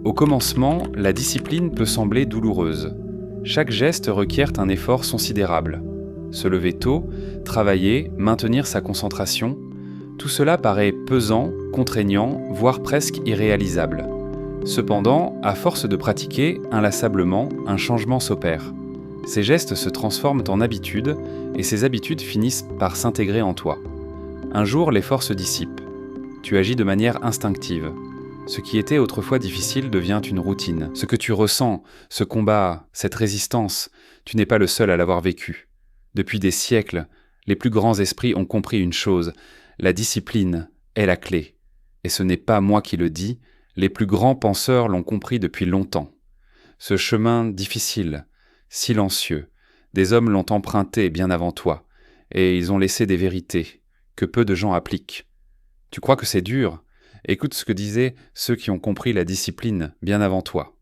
Au commencement, la discipline peut sembler douloureuse. Chaque geste requiert un effort considérable. Se lever tôt, travailler, maintenir sa concentration, tout cela paraît pesant, contraignant, voire presque irréalisable. Cependant, à force de pratiquer, inlassablement, un changement s'opère. Ces gestes se transforment en habitudes et ces habitudes finissent par s'intégrer en toi. Un jour, l'effort se dissipe. Tu agis de manière instinctive. Ce qui était autrefois difficile devient une routine. Ce que tu ressens, ce combat, cette résistance, tu n'es pas le seul à l'avoir vécu. Depuis des siècles, les plus grands esprits ont compris une chose, la discipline est la clé. Et ce n'est pas moi qui le dis, les plus grands penseurs l'ont compris depuis longtemps. Ce chemin difficile, silencieux, des hommes l'ont emprunté bien avant toi, et ils ont laissé des vérités que peu de gens appliquent. Tu crois que c'est dur ? Écoute ce que disaient ceux qui ont compris la discipline bien avant toi.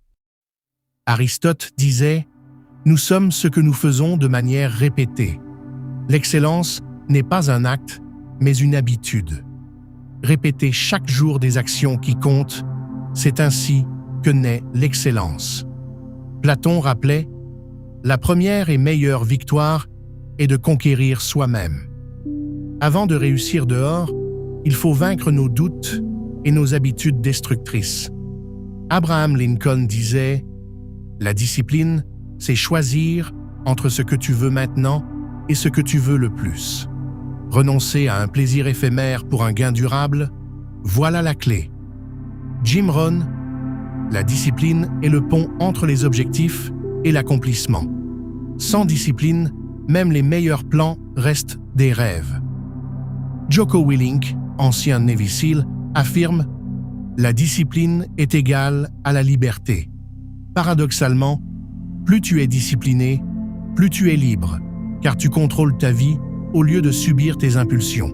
Aristote disait « Nous sommes ce que nous faisons de manière répétée. L'excellence n'est pas un acte, mais une habitude. Répéter chaque jour des actions qui comptent, c'est ainsi que naît l'excellence. » Platon rappelait « La première et meilleure victoire est de conquérir soi-même. Avant de réussir dehors, il faut vaincre nos doutes et nos habitudes destructrices. » Abraham Lincoln disait « La discipline, c'est choisir entre ce que tu veux maintenant et ce que tu veux le plus. Renoncer à un plaisir éphémère pour un gain durable, voilà la clé. » Jim Rohn, la discipline est le pont entre les objectifs et l'accomplissement. Sans discipline, même les meilleurs plans restent des rêves. Jocko Willink, ancien Navy SEAL, affirme « La discipline est égale à la liberté. » Paradoxalement, plus tu es discipliné, plus tu es libre, car tu contrôles ta vie au lieu de subir tes impulsions.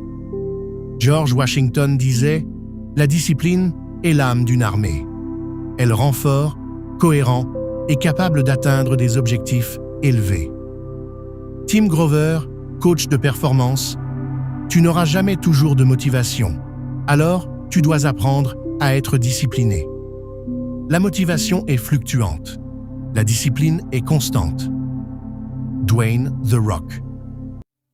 George Washington disait « La discipline est l'âme d'une armée. Elle rend fort, cohérent et capable d'atteindre des objectifs élevés. » Tim Grover, coach de performance, « Tu n'auras jamais toujours de motivation. Alors, tu dois apprendre à être discipliné. La motivation est fluctuante. La discipline est constante. » Dwayne The Rock.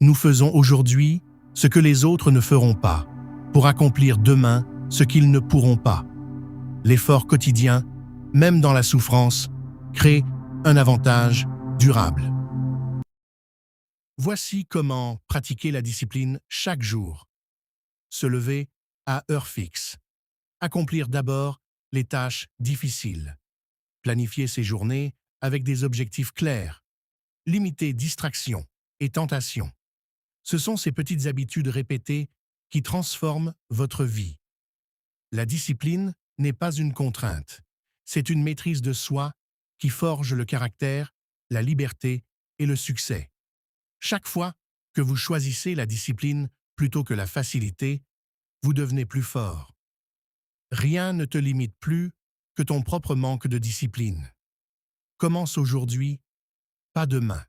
Nous faisons aujourd'hui ce que les autres ne feront pas, pour accomplir demain ce qu'ils ne pourront pas. L'effort quotidien, même dans la souffrance, crée un avantage durable. Voici comment pratiquer la discipline chaque jour. Se lever à heure fixe. Accomplir d'abord les tâches difficiles. Planifier ses journées avec des objectifs clairs. Limiter distractions et tentations. Ce sont ces petites habitudes répétées qui transforment votre vie. La discipline n'est pas une contrainte. C'est une maîtrise de soi qui forge le caractère, la liberté et le succès. Chaque fois que vous choisissez la discipline plutôt que la facilité, vous devenez plus fort. Rien ne te limite plus que ton propre manque de discipline. Commence aujourd'hui, pas demain.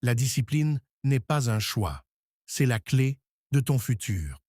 La discipline n'est pas un choix, c'est la clé de ton futur.